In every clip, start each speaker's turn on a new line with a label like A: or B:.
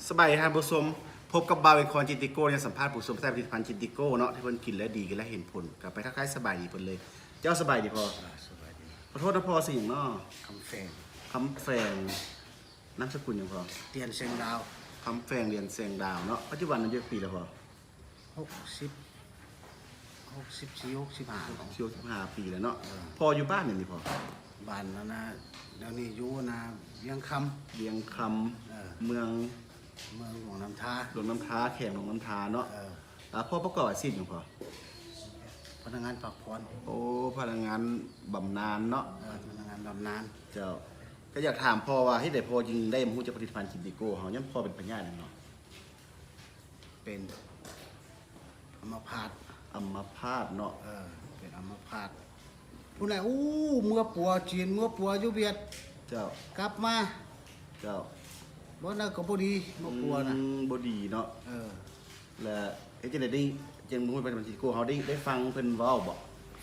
A: สบายทานผู้ชมพบกับบาวเอกคอนจิติโก้ในสัมภาษณ์ผู้ชมแซ่บผลิตภัณฑ์จิติโก้เนาะที่เพิ่นกินแล้วดีกันแล้วเห็นผลกลับไปทักทายสบายดีเพิ่นเลย เจ้าสบายดีพอ
B: สบายดี
A: ขอโทษนะพอสิ่งเนาะ
B: คำแฝง
A: คำแฝงนามสกุลอย่างพอ
B: เตียนเชียงดาว
A: คำแฝงเรียนเสียงดาวเนาะปัจจุบันอายุปีแล้วพอ
B: 60 64 65
A: ชีวิต15 ปีแล้วเนาะพออยู่บ้านเนี่ยนี่พอ
B: บ้านนะเดี๋ยวนี้อยู่นะเวียงค
A: เรียงค
B: ำ
A: ำเมือง
B: เมืองหลวงน้ำท่า
A: หลวงน้ำท้าแข่งหลวงน้ำท้าเนาะ
B: เออ
A: พ่อประกอบอาชีพอย่างพอ
B: พนักงานพักผ่อน
A: โอ้พนักงานบำนาญเนาะ
B: พนักงานบำนาญ
A: เจ้าก็อยากถามพ่อว่าให้ได้พ่อจริงได้มาฮู้จักผลิตภัณฑ์จิติโก้เฮายังพ่อเป็นปัญญาเนาะ
B: เป็นอัมพาต
A: อัมพาตเนาะ
B: เป็นอัมพาตผู้ใดเมื่อปัวจีนเมื่อปัวอยู่เวียด
A: เจ้าก
B: ลับมา
A: เจ้า
B: บ่น่าก็บ่ดีเมื่อปัวนะ
A: บ่ดีเนาะ
B: เออ
A: และเฮ็ดจังได๋ได้จังฮู้ผลิตภัณฑ์จิติโก้เฮาได้ฟังเพิ่นเว้าบ่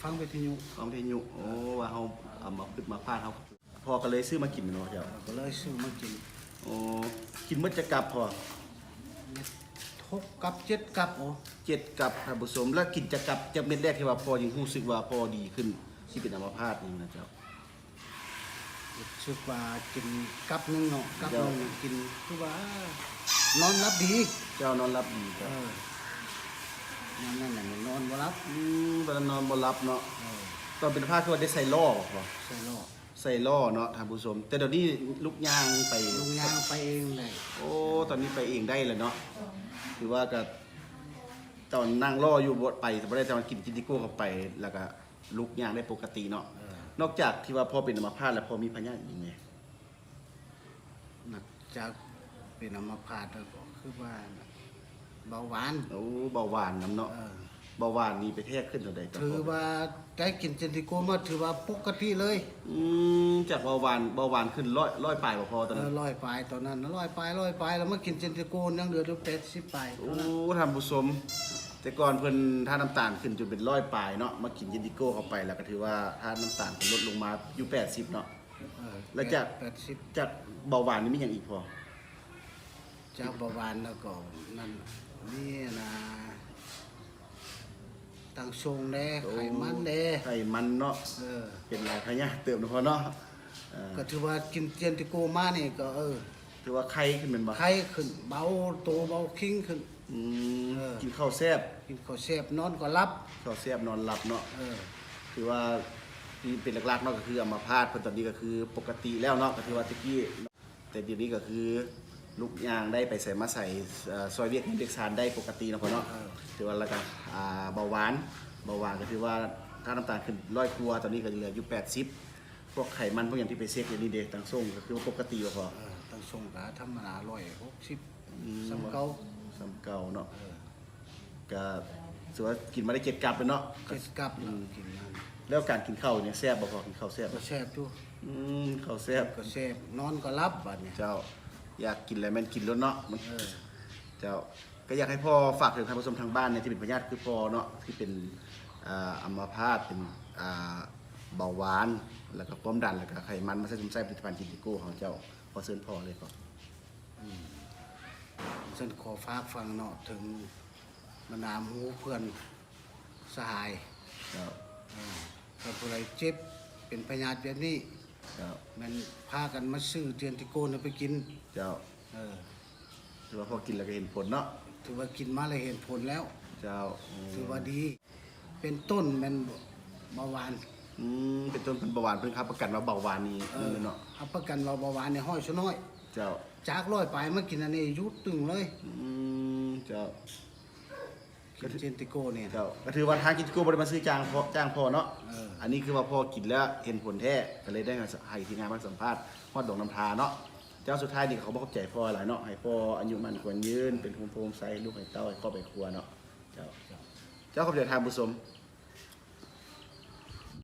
B: ฟังวิทยุ
A: ฟังวิทยุโอ้ว่าเฮาเอามาพึกมาพาดเฮาพ่อก็เลยซื้อมากินเนาะเจ้า
B: ก็เลยซื้อมากิน
A: โอ้กินหมดจะกลับพ่อ
B: 6 กับ 7 กับโอ้
A: 7กับท่านผู้ชมแล้วกินจะกลับจะเม็ดแรกที่ว่าพ่อยังรู้สึกว่าพ่อดีขึ้นที่เป็นอัมพาตนี่นะเจ้า
B: รู้สึกว่ากินกับหนึงเนาะกับหนึงกินคือว่านอนหลับดี
A: เจ้านอนหลับดีครับ
B: นั่นน่ะนอนบ่หลับ
A: ตอนนั้นนอนบ่หลับเนาะ
B: เออ
A: ตอนเป็นพาคือว่าได้ใส่ล่อบ่พ่อ
B: ใส่ล้อ
A: ใส่ล่อเนาะท่านผู้ชมแต่เดี๋ยวนี้ลูกย่างไป
B: ลุงยางไปเองได้
A: โอ้ตอนนี้ไปเองได้เลยเนาะถือว่าก็ตอนนั่งล่ออยู่บ่ไปแต่บ่ได้ตอนกินจิติโก้เข้าไปแล้วก็ลูกย่างได้ปกติเนาะนอกจากที่ว่าพ่อเป็นอัมพาตแล้วพ่อมีพยาธิอีกไหม
B: นักจากเป็นอัมพาตแล้วก็คือว่าเบาหวาน
A: โอ้เบาหวานน้ำเนาะ
B: เออ
A: เบาหวานนี่ไปแท้ขึ้นเท่าใดจ้ะ
B: ถือ
A: พ่อ
B: ว่าได้กินเจนติโกมาถือว่าปกติเลย
A: จากเบาหวานขึ้นร้อยปลายบ่พอตอนนั้น
B: ร้อยปลายตอนนั้นร้อยปลายแล้วมากินเจนติโกยังเหลืออยู่80ปลาย
A: โอ้ท่านผู้ชมแต่ก่อนเพิ่นถ้าน้ำตาลขึ้นจนเป็นร้อยปลายเนาะมากินเยนดิโก้เข้าไปแล้วก็ถือว่าถ้าน้ำตาลลดลงมาอยู่80เนาะ แล้วจาก
B: 80
A: จากเบาหวานนี่มีอย่างอีกพอ
B: จากเบาหวานแล้วก็นั่นนี่นะตังทรงแดไขมันแด
A: ไขมันเนาะ
B: เออ
A: เป็นหลายพยาธิเติมเนาะพอเนาะ
B: ก็ถือว่ากินเจนติโกมานี่ก็
A: ถือว่าไข้ขึ้นเป็นบ่
B: ไข้ขึ้นเบาโตเบาคิงขึ้น
A: กินข้าวแซ่บ
B: กินข้าวแซ่บนอนก็หลับ
A: ข้าวแซ่บนอนหลับเนาะ
B: เออ
A: ถือว่าที่เป็นหลักๆเนาะก็คืออัมพาตเพิ่นตอนนี้ก็คือปกติแล้วเนาะก็ถือว่าตะกี้แต่เดี๋ยวนี้ก็คือลูกยางได้ไปใส่มาใส่ซอยเวียกเด็กสารได้ปกติเนาะพอเนาะถือว่าแล้วก็เบาหวานก็ถือว่าถ้าน้ำตาลขึ้น100กว่าตอนนี้ก็เหลืออยู่80พวกไขมันพวกอย่างที่ไปเช็คอย่างนี้เด็กต่างส่งก็คือว่าปกติบ่พอ
B: ตังทรงก็ธรรมดา160สำเก่า
A: สำเก่าเนาะก็ถือว่ากินมาได้7 กลับเลยเนาะ
B: เจ็ดกับกินมัน
A: แล้วการกินข้าวเนี่ยแซ่บบ่พอกินข้าวแซ่บ
B: ก็แซ่บอยู่
A: ข้าวแซ่บ
B: ก็แซ่บนอนก็หลับบัดนี้
A: เจ้าอยากกินอะไรแม่นกินแล้วเนาะมันเจ้าก็อยากให้พ่อฝากถึงท่านผู้ชมทางบ้านเนี่ยที่เป็นพยาธิคือพ่อเนาะที่เป็นอัมพาตเป็นเบาหวานแล้วก็ความดันแล้วก็ไขมันมาใช้สมใช้ผลิตภัณฑ์จิติโก้ของเจ้าขอเชิญพ่อเลยก่อน
B: ฉันขอฝากฟังเนาะถึงบรรดาหมู่เพื่อนสหาย
A: เจ้า
B: ถ้าผู้ใดเจ็บเป็นพยาธิแบบนี้
A: เจ้า
B: มันพากันมาซื้อเจนติโกนไปกิน
A: เจ้า
B: เออ
A: ถือว่าพอกินแล้วก็เห็นผลเนาะ
B: ถือว่ากินมาแล้วเห็นผลแล้ว
A: เจ้า
B: ถือว่าดี เป็นต้นแมันเบาหวาน
A: เป็นต้นเป็นเบาหวานเพิ่นครับประกันว่าเบาหวานนี่เนาะ
B: รับประกันว่าเบาหวานในห้อยชะน้อย
A: เจ้า
B: จากร้อยไปมากินอันนี้ยุดตึงเลย
A: เจ้า
B: กินเจนติโกเนี่ย
A: เจ้าก็ถือว่าทางกิจกูบริมาซื้อจ้างพ่อเนาะ
B: เออ
A: อันนี้คือว่าพ่อกินแล้วเห็นผลแท้ก็เลยได้ให้ทีมงานมาสัมภาษณ์ฮอดดอกน้ำทาเนาะเจ้าสุดท้ายนี่เขาบอกขอบใจพ่อหลายเนาะให้พ่ออายุมันควรยืนเป็นภูมิโฮมไซลูกให้เต้าให้ครอบให้ครัวเนาะเจ้าขอบใจทางผู้ชม